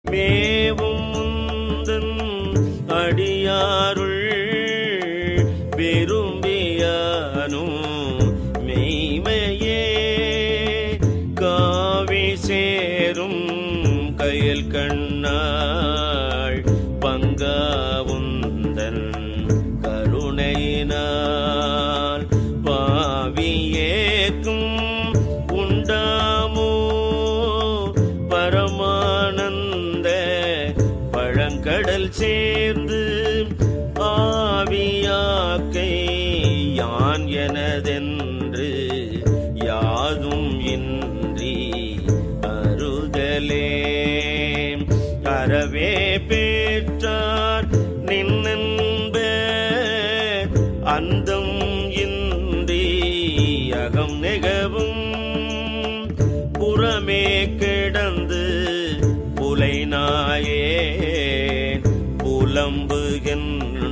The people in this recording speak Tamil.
மேவும் முந்தன் அடியாருள் விரும்பியானும் மெய்மையே காவி சேரும் கயல் கண்ணாள் பங்காவுந்தன் கருணையினால் பாவியேக்கும் உண்டாமோ பரமானந்த பழங்கடல் சேர்ந்து ஆவியாக்கை யான் எனதென்று யாதும் இன்றி அறுதலே அறவே பேற்றார் நின்னன்ப அந்தம் இன்றி அகம் நெகவும் புறமே கிடந்து புலை நாயே புலம்புகின்ற